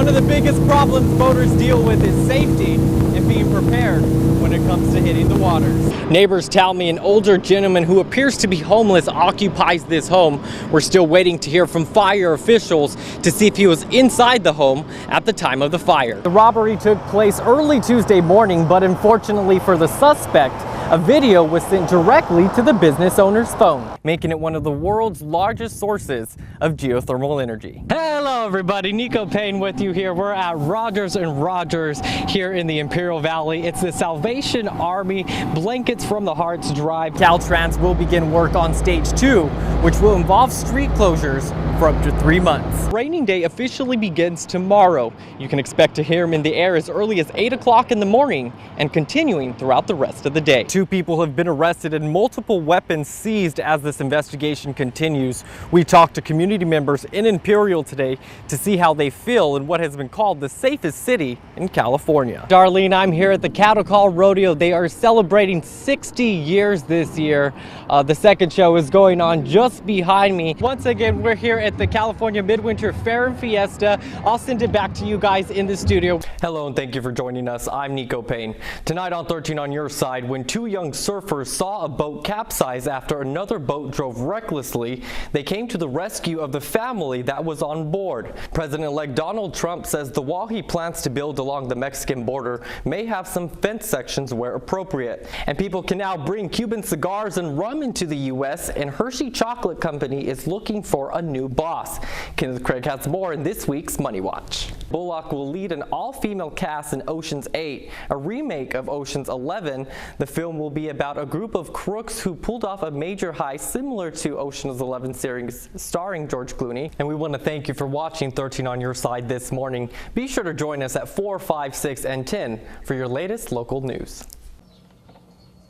One of the biggest problems boaters deal with is safety and being prepared when it comes to hitting the waters. Neighbors tell me an older gentleman who appears to be homeless occupies this home. We're still waiting to hear from fire officials to see if he was inside the home at the time of the fire. The robbery took place early Tuesday morning, but unfortunately for the suspect, a video was sent directly to the business owner's phone, making it one of the world's largest sources of geothermal energy. Hello everybody, Nico Payne with you here. We're at Rogers & Rogers here in the Imperial Valley. It's the Salvation Army Blankets from the Heart's Drive. Caltrans will begin work on stage 2, which will involve street closures for up to 3 months. Raining day officially begins tomorrow. You can expect to hear him in the air as early as 8 o'clock in the morning and continuing throughout the rest of the day. 2 people have been arrested and multiple weapons seized as this investigation continues. We talked to community members in Imperial today to see how they feel in what has been called the safest city in California. Darlene, I'm here at the Cattle Call Rodeo. They are celebrating 60 years this year. The second show is going on just behind me. Once again, we're here at the California Midwinter Fair and Fiesta. I'll send it back to you guys in the studio. Hello and thank you for joining us. I'm Nico Payne. Tonight on 13 on Your Side, when 2 young surfers saw a boat capsize after another boat drove recklessly, they came to the rescue of the family that was on board. President-elect Donald Trump says the wall he plans to build along the Mexican border may have some fence sections where appropriate. And people can now bring Cuban cigars and rum into the U.S., and Hershey Chocolate Company is looking for a new boss. Kenneth Craig has more in this week's Money Watch. Bullock will lead an all-female cast in Ocean's 8, a remake of Ocean's 11. The film will be about a group of crooks who pulled off a major heist similar to Ocean's 11 series starring George Clooney. And we want to thank you for watching 13 on Your Side this morning. Be sure to join us at 4, 5, 6, and 10 for your latest local news.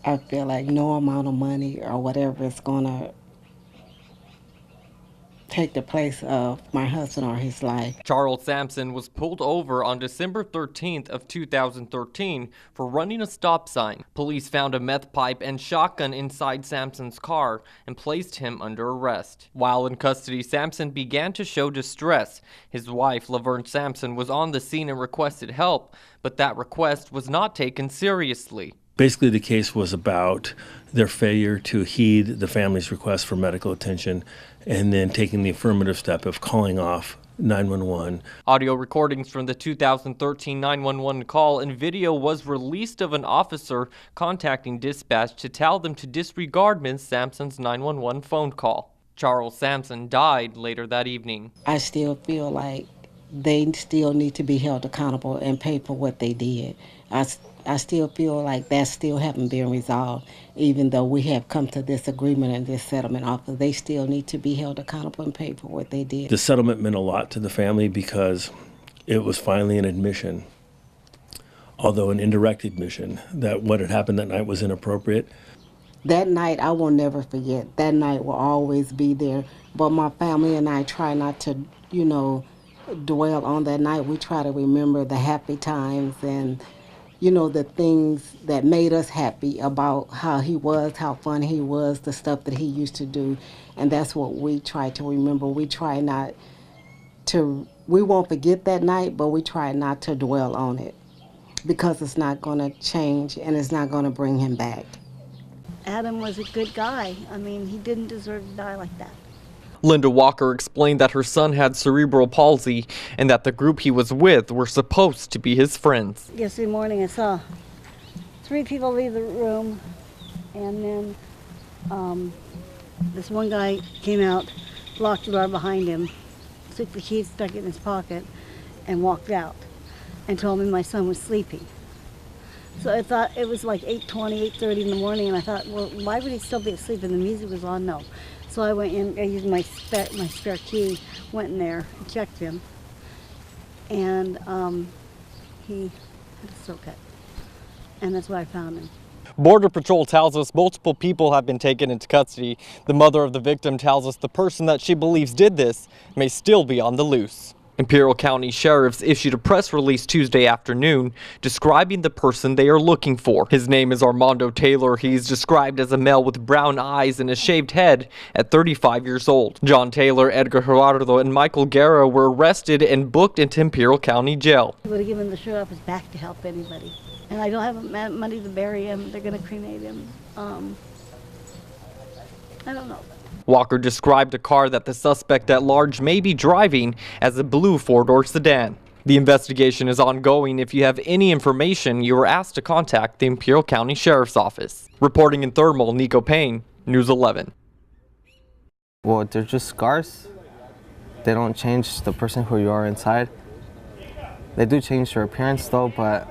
I feel like no amount of money or whatever is going to take the place of my husband or his life. Charles Sampson was pulled over on December 13th of 2013 for running a stop sign. Police found a meth pipe and shotgun inside Sampson's car and placed him under arrest. While in custody, Sampson began to show distress. His wife, Laverne Sampson, was on the scene and requested help, but that request was not taken seriously. Basically, the case was about their failure to heed the family's request for medical attention and then taking the affirmative step of calling off 911. Audio recordings from the 2013 911 call and video was released of an officer contacting dispatch to tell them to disregard Ms. Sampson's 911 phone call. Charles Sampson died later that evening. I still feel like they still need to be held accountable and pay for what they did. I still feel like that still haven't been resolved, even though we have come to this agreement and this settlement offer. They still need to be held accountable and pay for what they did. The settlement meant a lot to the family because it was finally an admission, although an indirect admission, that what had happened that night was inappropriate. That night I will never forget. That night will always be there. But my family and I try not to, dwell on that night. We try to remember the happy times and the things that made us happy about how he was, how fun he was, the stuff that he used to do. And that's what we try to remember. We won't forget that night, but we try not to dwell on it because it's not going to change and it's not going to bring him back. Adam was a good guy. I mean, he didn't deserve to die like that. Linda Walker explained that her son had cerebral palsy and that the group he was with were supposed to be his friends. Yesterday morning I saw 3 people leave the room, and then this one guy came out, locked the door behind him, took the keys, stuck it in his pocket, and walked out and told me my son was sleeping. So I thought it was like 8:20, 8:30 in the morning, and I thought, well, why would he still be asleep and the music was on? No. So I went in, I used my spare key, went in there and checked him, and he had a stroke, and that's why I found him. Border Patrol tells us multiple people have been taken into custody. The mother of the victim tells us the person that she believes did this may still be on the loose. Imperial County sheriffs issued a press release Tuesday afternoon describing the person they are looking for. His name is Armando Taylor. He's described as a male with brown eyes and a shaved head at 35 years old. John Taylor, Edgar Gerardo, and Michael Guerra were arrested and booked into Imperial County Jail. He would have given the shirt off his back to help anybody. And I don't have money to bury him. They're going to cremate him. I don't know. Walker described a car that the suspect at large may be driving as a blue four-door sedan. The investigation is ongoing. If you have any information, you are asked to contact the Imperial County Sheriff's Office. Reporting in Thermal, Nico Payne, News 11. Well, they're just scars. They don't change the person who you are inside. They do change your appearance though, but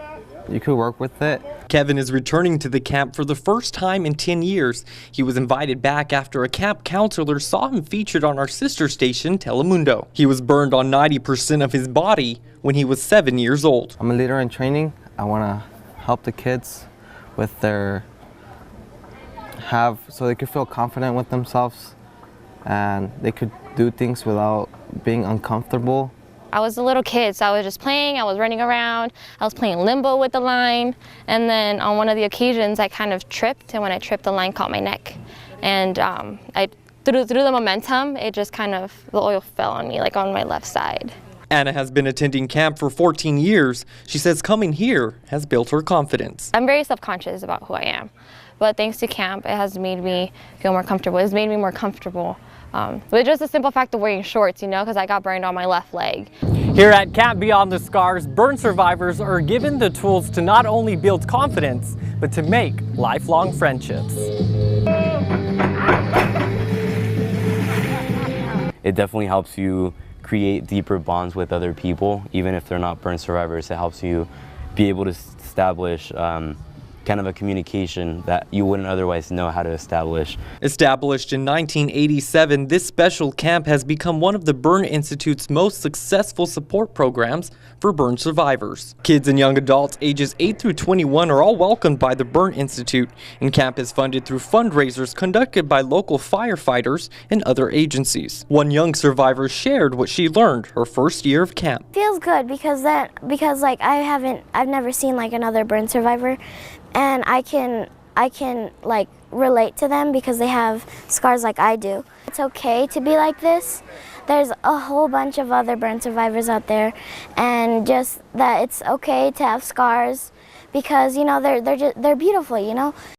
you could work with it. Kevin is returning to the camp for the first time in 10 years. He was invited back after a camp counselor saw him featured on our sister station, Telemundo. He was burned on 90% of his body when he was 7 years old. I'm a leader in training. I want to help the kids with so they could feel confident with themselves and they could do things without being uncomfortable. I was a little kid, so I was just playing, I was running around, I was playing limbo with the line, and then on one of the occasions I kind of tripped, and when I tripped the line caught my neck. And through the momentum, it just kind of, the oil fell on me, like on my left side. Anna has been attending camp for 14 years. She says coming here has built her confidence. I'm very self-conscious about who I am, but thanks to camp, it has made me feel more comfortable. It's made me more comfortable. With just the simple fact of wearing shorts, because I got burned on my left leg. Here at Camp Beyond the Scars, burn survivors are given the tools to not only build confidence, but to make lifelong friendships. It definitely helps you create deeper bonds with other people, even if they're not burn survivors. It helps you be able to establish kind of a communication that you wouldn't otherwise know how to establish. Established in 1987, this special camp has become one of the Burn Institute's most successful support programs for burn survivors. Kids and young adults ages 8 through 21 are all welcomed by the Burn Institute, and camp is funded through fundraisers conducted by local firefighters and other agencies. One young survivor shared what she learned her first year of camp. Feels good because like I've never seen like another burn survivor, and I can like relate to them because they have scars like I do. It's okay to be like this. There's a whole bunch of other burn survivors out there, and just that it's okay to have scars because they're beautiful,